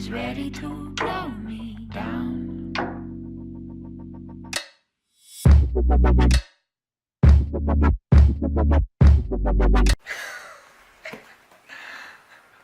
was ready to blow me down.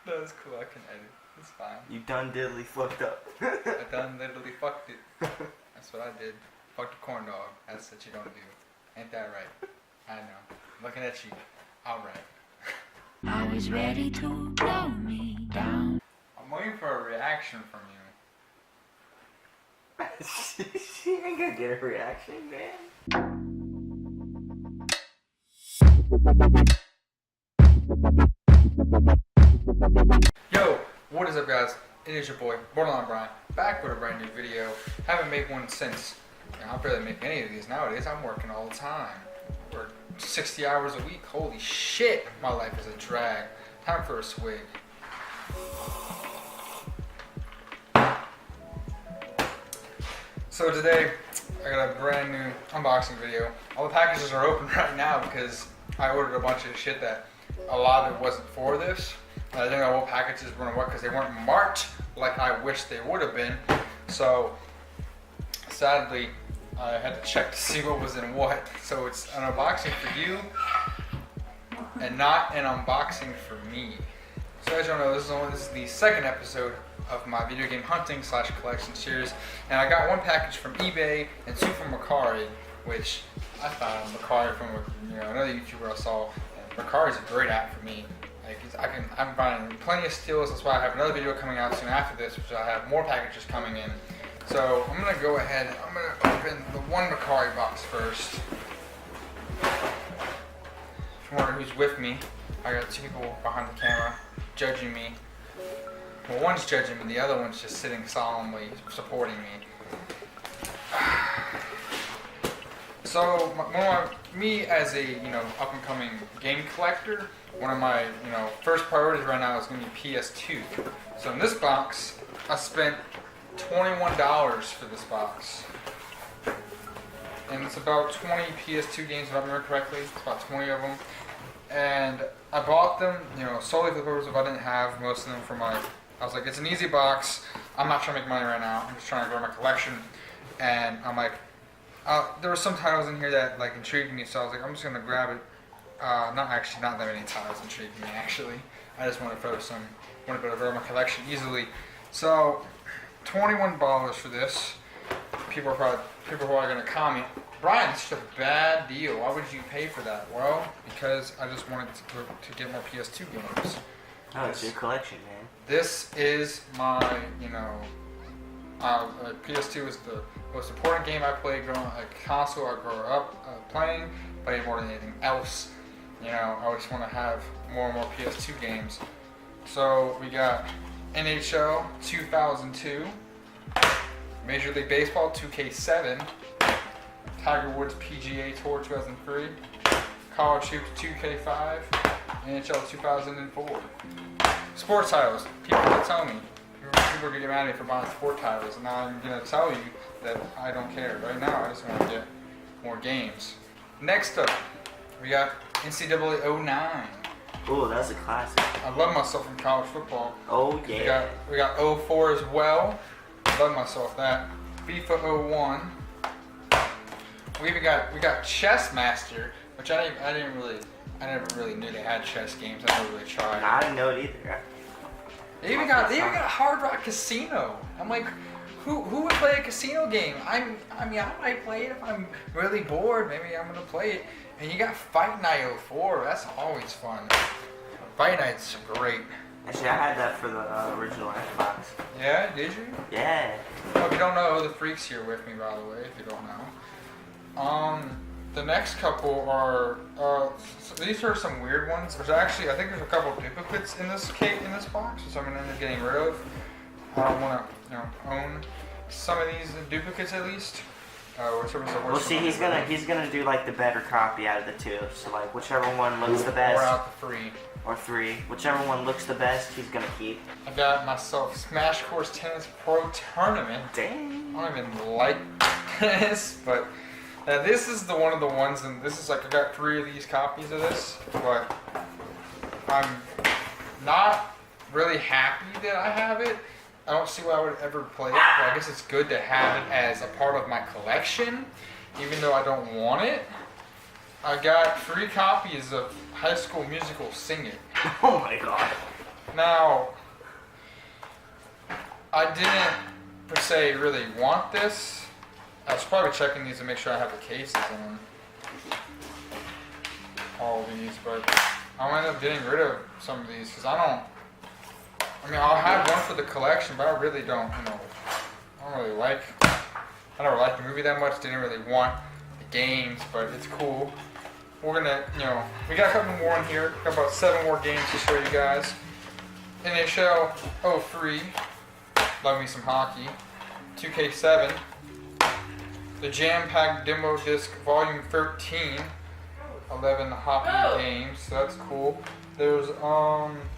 That was cool, I can edit. It's fine. You done diddly fucked up. I done literally fucked it. That's what I did. Fucked a corn dog. That's what you don't do. Ain't that right? I know. Looking at you. Alright. I was ready to blow me down. I'm waiting for a reaction from you. She ain't gonna get a reaction, man. Yo, what is up, guys? It is your boy, BorderlineBryan, back with a brand new video. Haven't made one since. I barely make any of these nowadays. I'm working all the time. Work 60 hours a week. Holy shit, my life is a drag. Time for a swig. So today, I got a brand new unboxing video. All the packages are open right now because I ordered a bunch of shit that a lot of it wasn't for this. I didn't know what packages were in what because they weren't marked like I wish they would have been. So sadly, I had to check to see what was in what. So it's an unboxing for you and not an unboxing for me. So as y'all know, this is the second episode of my video game hunting / collection series. And I got one package from eBay and two from Mercari, which I found Mercari from another YouTuber I saw. And Mercari is a great app for me. Like I'm finding plenty of steals. That's why I have another video coming out soon after this, which I have more packages coming in. So I'm gonna go ahead. I'm gonna open the one Mercari box first. If you wonder who's with me, I got two people behind the camera judging me. Well, one's judging me, the other one's just sitting solemnly supporting me. So, me as a up and coming game collector, one of my first priorities right now is going to be PS2. So in this box, I spent $21 for this box, and it's about 20 PS2 games if I remember correctly. It's about 20 of them, and I bought them solely for the purpose of I didn't have most of them for my. I was like, it's an easy box. I'm not trying to make money right now. I'm just trying to grow my collection. And I'm like, there were some titles in here that like intrigued me, so I was like, I'm just gonna grab it. Not that many titles intrigued me actually. I just want to throw some, want to grow my collection easily. So, $21 for this. People are probably gonna comment, Brian, it's such a bad deal. Why would you pay for that? Well, because I just wanted to get more PS2 games. Oh, it's your collection, man. This is my, PS2 is the most important game I played growing up, a console I grew up playing more than anything else. I just want to have more and more PS2 games. So we got NHL 2002, Major League Baseball 2K7, Tiger Woods PGA Tour 2003, College Hoops 2K5, NHL 2004. Sports titles. People will tell me. People are going to get mad at me for buying sport titles, and now I'm going to tell you that I don't care. Right now, I just want to get more games. Next up, we got NCAA 09. Ooh, that's a classic. I love myself in college football. Oh, yeah. We got 04 as well. I love myself that. FIFA 01. We got Chess Master, which I never really knew they had chess games. I never really tried. I didn't know it either. They even got Hard Rock Casino. I'm like, who would play a casino game? I might play it if I'm really bored. Maybe I'm gonna play it. And you got Fight Night 04. That's always fun. Fight Night's great. Actually, I had that for the original Xbox. Yeah, did you? Yeah. Well, if you don't know, the freaks here with me, by the way. If you don't know. The next couple are, so these are some weird ones. There's actually, I think there's a couple of duplicates in this box, which I'm gonna end up getting rid of. I don't want to, own some of these duplicates at least. Well, see, he's gonna do like the better copy out of the two. So like whichever one looks the best. Or out the three. Or three. Whichever one looks the best, he's gonna keep. I got myself Smash Course Tennis Pro Tournament. Dang. I don't even like tennis, but. Now this is one of the ones, and this is like I got 3 of these copies of this, but I'm not really happy that I have it. I don't see why I would ever play it, but I guess it's good to have it as a part of my collection, even though I don't want it. I got 3 copies of High School Musical Sing It. Oh my god. Now, I didn't per se really want this. I was probably checking these to make sure I have the cases in them. All of these, but I'll end up getting rid of some of these because I mean, I'll have one for the collection, but I really don't, I never liked the movie that much, didn't really want the games, but it's cool. We're gonna, we got a couple more in here, got about 7 more games to show you guys. NHL 03, love me some hockey. 2K7, the jam-packed demo disc volume 13, 11 hockey games, so that's cool. There's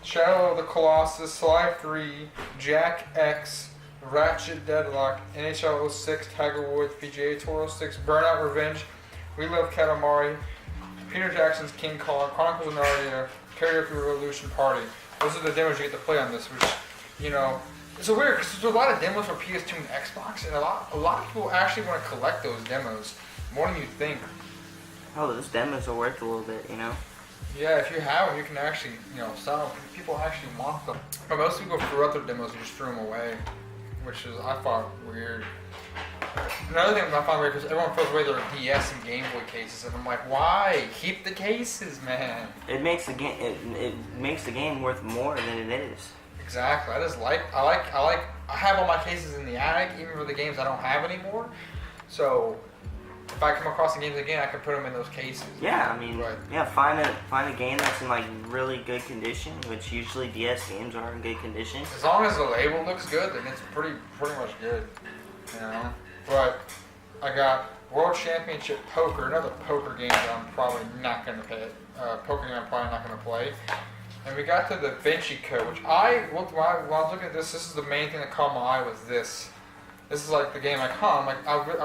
Shadow of the Colossus, Sly 3, Jack X, Ratchet Deadlock, NHL 06, Tiger Woods, PGA Tour 06, Burnout Revenge, We Love Katamari, Peter Jackson's King Kong, Chronicles of Narnia, Karaoke Revolution Party. Those are the demos you get to play on this, which, it's so weird because there's a lot of demos for PS2 and Xbox, and a lot of people actually want to collect those demos more than you think. Oh, those demos are worth a little bit, Yeah, if you have them, you can actually, sell them. People actually want them. But most people threw out their demos and just threw them away, which is, I thought, weird. Another thing I find weird because everyone throws away their DS and Game Boy cases, and I'm like, why? Keep the cases, man. It makes the game. It makes the game worth more than it is. Exactly. I have all my cases in the attic, even for the games I don't have anymore. So if I come across the games again, I can put them in those cases. Yeah, I mean, find a game that's in like really good condition, which usually DS games are in good condition. As long as the label looks good, then it's pretty much good, But I got World Championship Poker, another poker game that I'm probably not going to play. Poker game I'm probably not going to play. And we got to the Vinci Code, which when I was looking at this is the main thing that caught my eye was this. This is like the game I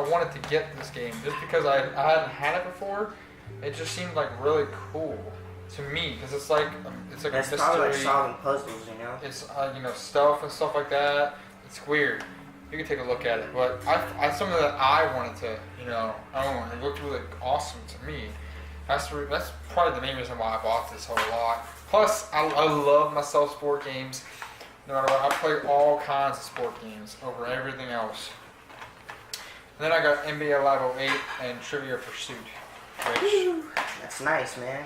wanted to get this game just because I hadn't had it before. It just seemed like really cool to me because it's like a mystery. Probably like solving puzzles, It's stealth and stuff like that. It's weird. You can take a look at it, but I something that I wanted to own. It looked really awesome to me. That's probably the main reason why I bought this whole lot. Plus, I love myself sport games. No matter what, I play all kinds of sport games over everything else. And then I got NBA Live 08 and Trivia Pursuit. Which, that's nice, man.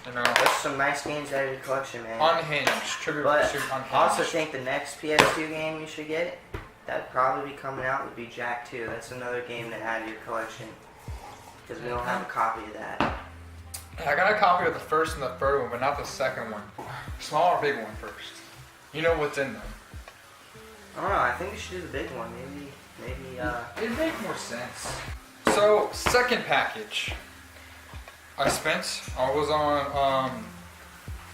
That's some nice games out of your collection, man. Unhinged. Trivia Pursuit Unhinged. I also think the next PS2 game you should get, that'd probably be coming out, would be Jack 2. That's another game to add to your collection. Because we don't have a copy of that. I got a copy of the first and the third one, but not the second one. Small or big one first? You know what's in them. I don't know. I think we should do the big one. Maybe. It'd make more sense. So, second package. I was on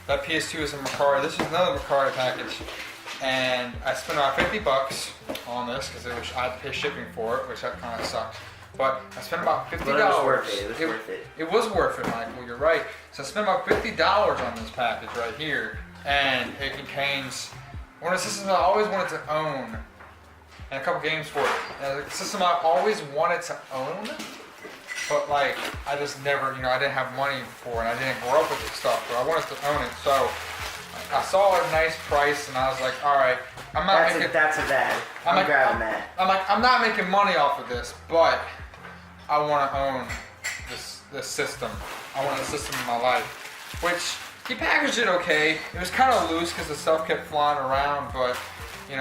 that PS2 is a Mercari. This is another Mercari package, and I spent about $50 on this because I had to pay shipping for it, which that kind of sucked. But I spent about $50. But it was worth it. It was worth it. It was worth it, Michael. You're right. So I spent about $50 on this package right here, and it contains one of the systems I always wanted to own, and a couple games for it. And a system I always wanted to own, but I just never, I didn't have money for it. And I didn't grow up with this stuff, but I wanted to own it. So I saw a nice price, and I was like, all right, I'm grabbing that. I'm not making money off of this, but I want to own this system. I want a system in my life. Which, he packaged it okay. It was kind of loose because the stuff kept flying around, but, he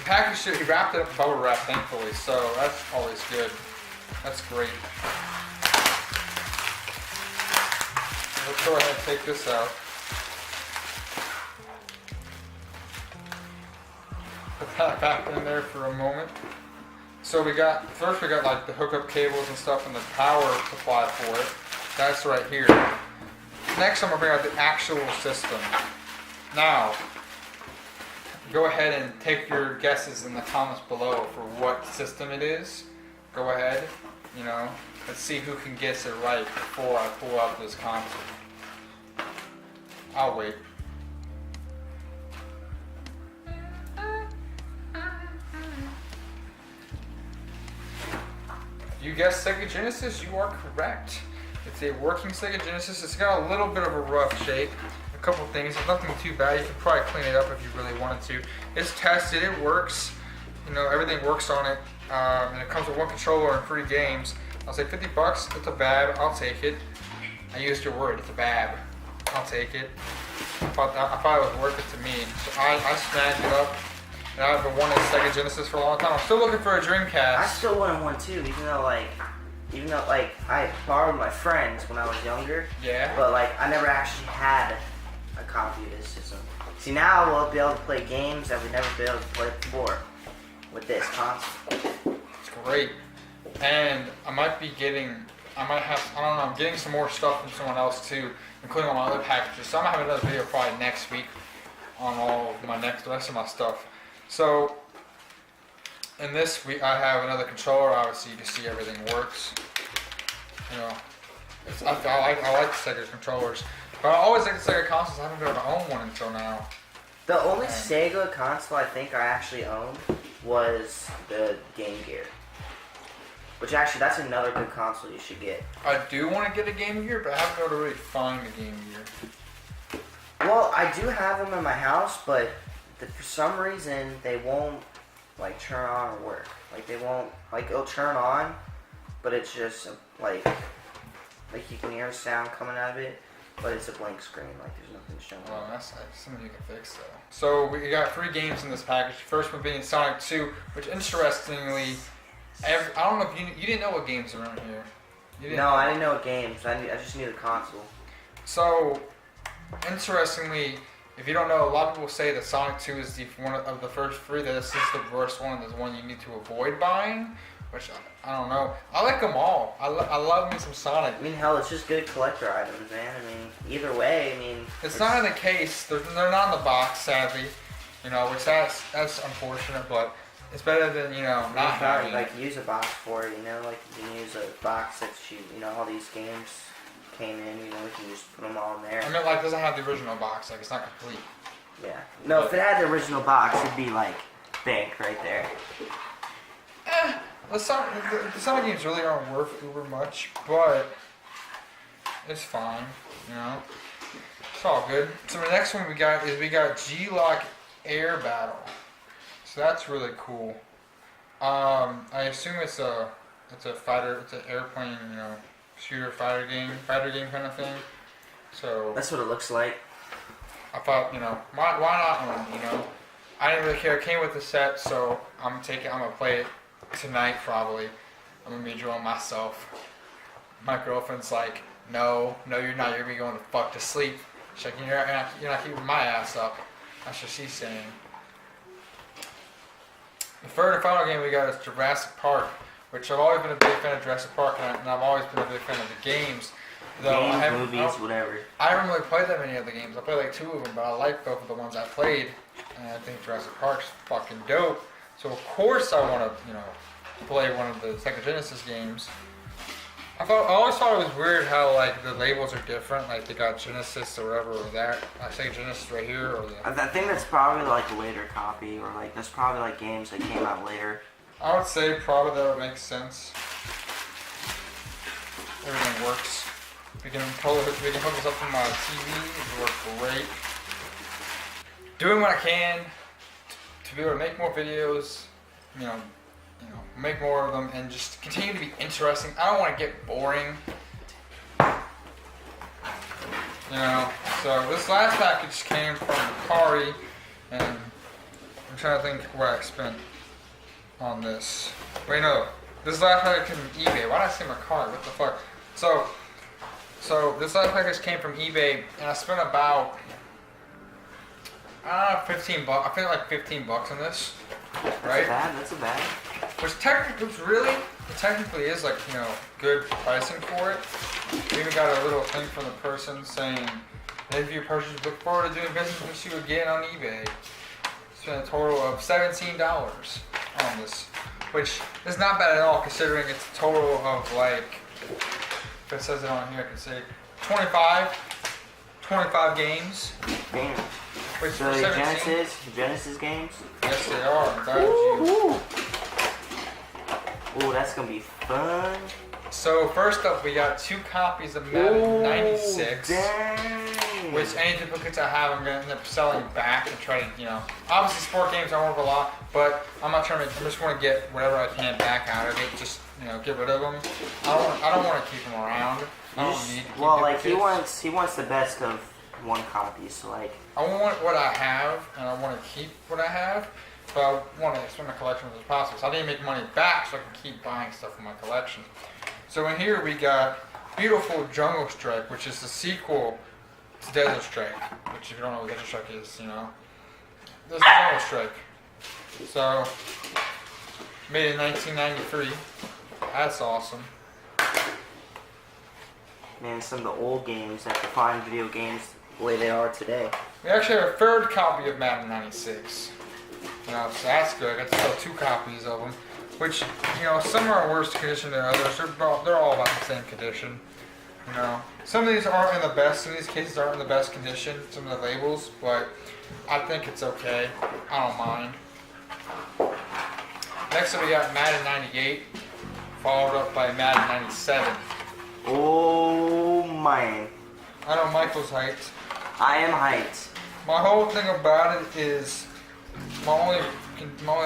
packaged it, he wrapped it up in bubble wrap, thankfully, so that's always good. That's great. Let's go ahead and take this out. Put that back in there for a moment. So first we got like the hookup cables and stuff and the power supply for it. That's right here. Next I'm going to bring out the actual system. Now, go ahead and take your guesses in the comments below for what system it is. Go ahead, let's see who can guess it right before I pull out this console. I'll wait. you guessed Sega Genesis, you are correct. It's a working Sega Genesis. It's got a little bit of a rough shape. A couple things. It's nothing too bad. You could probably clean it up if you really wanted to. It's tested. It works. You know, everything works on it. And it comes with one controller and 3 games. I'll say $50. It's a bab. I'll take it. I used your word. It's a bab. I'll take it. I thought it was worth it to me. So I snagged it up. And I've been wanting a Sega Genesis for a long time. I'm still looking for a Dreamcast. I still wanted one too, even though I borrowed my friends when I was younger. Yeah. But like I never actually had a copy of this system. See, now we'll be able to play games that we never be able to play before with this console. It's great. And I'm getting some more stuff from someone else too, including on my other packages. So I'm gonna have another video probably next week on all of the rest of my stuff. So in this week I have another controller. Obviously you can see everything works. You know, I like the Sega controllers, but I always like the Sega consoles. I haven't been able to own one until now. The only Sega console I think I actually owned was the Game Gear. Which actually, that's another good console you should get. I do want to get a Game Gear, but I haven't been able to really find a Game Gear. Well, I do have them in my house, but for some reason they won't like turn on or work. Like they won't, like it'll turn on, but it's just like you can hear a sound coming out of it, but it's a blank screen. Like there's nothing showing. Oh, that's something you can fix though. So we got 3 games in this package. First one being Sonic 2, which interestingly, I don't know if you didn't know what games are in here. No, I didn't know what games. I just knew the console. So, interestingly, if you don't know, a lot of people say that Sonic 2 is one of the first 3. That this is the worst one. There's one you need to avoid buying, which I don't know. I like them all. I love me some Sonic. I mean, hell, it's just good collector items, man. I mean, either way, I mean. It's not in the case. They're not in the box, sadly. You know, which that's unfortunate, but. It's better than, you know, not having like use a box for it, you know, like you can use a box that you know, all these games came in, you know, you can just put them all in there. I mean, like, it doesn't have the original box, like, it's not complete. Yeah. No, if it had the original box, it'd be, like, bank right there. The Sonic games really aren't worth uber much, but it's fine, you know. It's all good. So the next one we got G-Lock Air Battle. So that's really cool. I assume it's a fighter, it's an airplane, you know, shooter fighter game kind of thing. So that's what it looks like. I thought, you know, why not one? You know, I didn't really care. It came with the set, so I'm gonna play it tonight probably. I'm gonna be enjoying myself. My girlfriend's like, no, you're not. You're gonna be going to fuck to sleep. She's like, you're not keeping my ass up. That's what she's saying. The third and final game we got is Jurassic Park, which I've always been a big fan of Jurassic Park, and I've always been a big fan of the games. Though Movies, whatever. I haven't really played that many of the games. I played like 2 of them, but I like both of the ones I played, and I think Jurassic Park's fucking dope. So of course I want to, you know, play one of the Sega Genesis games. I always thought it was weird how like the labels are different. Like they got Genesis or whatever, or that. I say Genesis right here, or the. I think that's probably like a later copy, or like that's probably like games that came out later. I would say probably that would make sense. Everything works. We can hook this up to my TV. It works great. Doing what I can to be able to make more videos. You know, make more of them and just continue to be interesting. I don't want to get boring. You know, so this last package came from Mercari, and I'm trying to think what I spent on this. Wait, no, this last package came from eBay. Why did I say Mercari? What the fuck? So this last package came from eBay, and I spent about 15 bucks. I spent like 15 bucks on this, right? That's a bad. Which technically is like, you know, good pricing for it. We even got a little thing from the person saying, if you purchase, look forward to doing business with you again on eBay. Spent a total of $17 on this, which is not bad at all considering it's a total of like, if it says it on here, I can say 25 games. Damn. Which so Genesis games? Yes, they are. I'm glad you. Oh, that's gonna be fun. So first up, we got 2 copies of Madden 96. Dang. Which any duplicates I have, I'm gonna end up selling back and try to, obviously sport games are worth a lot, but I'm not trying to. I just want to get whatever I can back out of it. Just get rid of them. I don't want to keep them around. I don't need to keep Well, like duplicates. he wants the best of one copy. So like. I want what I have, and I want to keep what I have, but I want to expand my collection as possible. So I need to make money back so I can keep buying stuff from my collection. So in here we got Beautiful Jungle Strike, which is the sequel to Desert Strike. Which, if you don't know what Desert Strike is, this is Jungle Strike. So made in 1993. That's awesome. Man, some of the old games that define video games the way they are today. We actually have a 3rd copy of Madden 96. So that's good. I got to sell 2 copies of them. Which, some are in worse condition than others. They're all about the same condition. Some of these aren't in the best. Some of these cases aren't in the best condition. Some of the labels, but I think it's okay. I don't mind. Next up, we got Madden 98, followed up by Madden 97. Oh man. I know Michael's hyped. I am hyped. My whole thing about it is, my only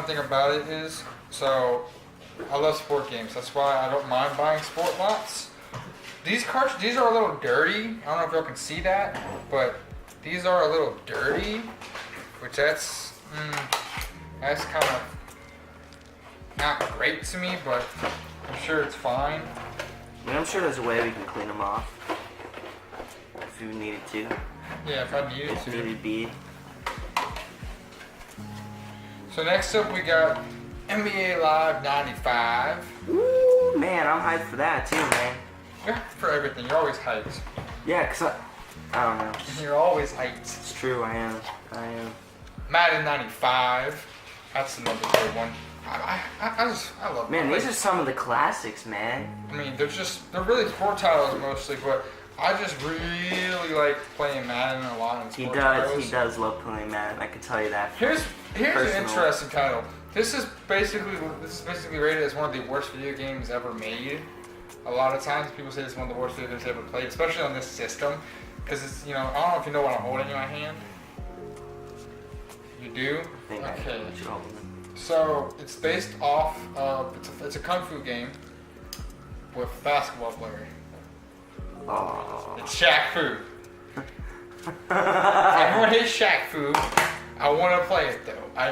thing about it is, so I love sport games. That's why I don't mind buying sport lots. These cartridges, these are a little dirty. I don't know if y'all can see that, but these are a little dirty, which that's kind of not great to me, but I'm sure it's fine. I mean, I'm sure there's a way we can clean them off if you needed to. Yeah, if I needed If to. needed be. So next up we got NBA Live 95. Ooh, man, I'm hyped for that too, man. You're hyped for everything. You're always hyped. Yeah, cause I don't know. You're always hyped. It's true, I am. Madden 95. That's another good one. I love. Man, them. these are some of the classics, man. I mean, they're really sport titles mostly, but I just really like playing Madden a lot in sport titles. He does love playing Madden. I can tell you that. Here's an interesting title. This is basically rated as one of the worst video games ever made. A lot of times people say it's one of the worst video games ever played, especially on this system, because it's I don't know if you know what I'm holding in my hand. You do? I think Okay. I know what you're holding. So it's based off of it's a kung fu game with a basketball player. Oh. It's Shaq Fu. Everyone hates Shaq Fu. I want to play it though. I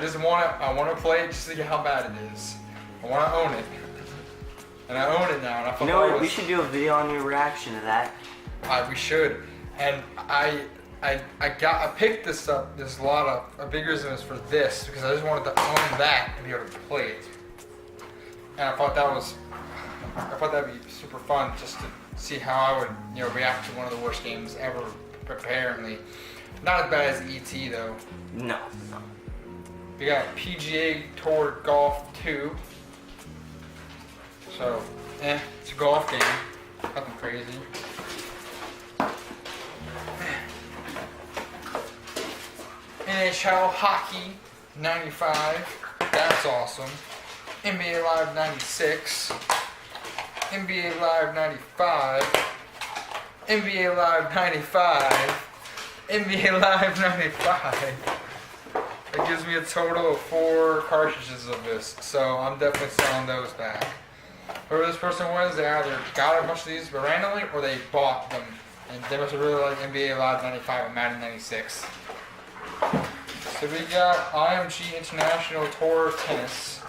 want to play it just to see how bad it is. I want to own it, and I own it now. And I You know what? We should do a video on your reaction to that. We should. And I picked this up. There's a lot of a big reason is for this because I just wanted to own that and be able to play it. And I thought that'd be super fun just to see how I would react to one of the worst games ever. Apparently, not as bad as ET though. No. We got PGA Tour Golf 2. So, it's a golf game. Nothing crazy. NHL Hockey 95. That's awesome. NBA Live 96. NBA Live 95. NBA Live 95. NBA Live 95. That gives me a total of 4 cartridges of this, so I'm definitely selling those back. Whoever this person was, they either got a bunch of these randomly or they bought them. And they must have really liked NBA Live 95 and Madden 96. So we got IMG International Tour Tennis.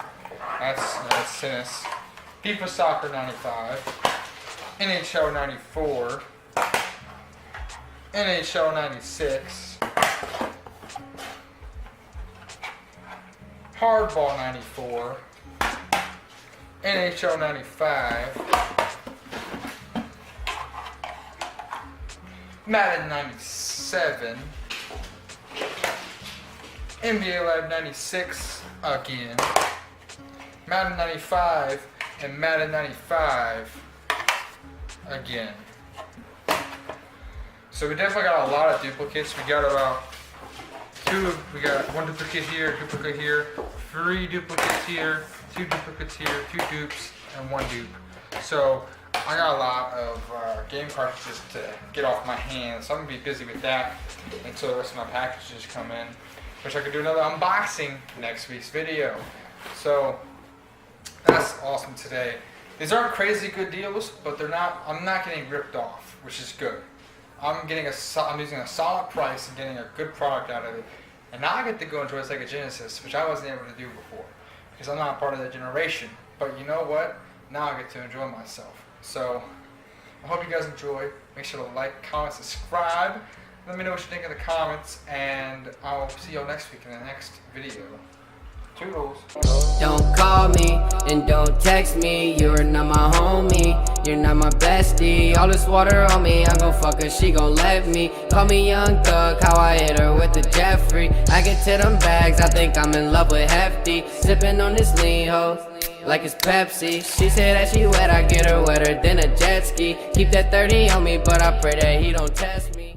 That's tennis. FIFA Soccer 95. NHL 94. NHL 96. Hardball 94. NHL 95. Madden 97. NBA Live 96 again. Madden 95 and Madden 95 again. So we definitely got a lot of duplicates. We got about 2, we got 1 duplicate here, 3 duplicates here, 2 duplicates here, 2 dupes, and 1 dupe. So I got a lot of game cartridges to get off my hands, so I'm gonna be busy with that until the rest of my packages come in, which I could do another unboxing next week's video. So that's awesome today. These aren't crazy good deals, but they're not. I'm not getting ripped off, which is good. I'm using a solid price and getting a good product out of it, and now I get to go enjoy Sega Genesis, which I wasn't able to do before because I'm not part of that generation. But you know what? Now I get to enjoy myself. So I hope you guys enjoy. Make sure to like, comment, subscribe. Let me know what you think in the comments, and I'll see y'all next week in the next video. Toodles. Don't call me and don't text me. You're not my homie, you're not my bestie. All this water on me, I'm gon' fuck her, she gon' let me. Call me Young Thug, how I hit her with the Jeffrey. I get to them bags, I think I'm in love with Hefty. Sippin' on this lean ho, like it's Pepsi. She said that she wet, I get her wetter than a jet ski. Keep that 30 on me, but I pray that he don't test me.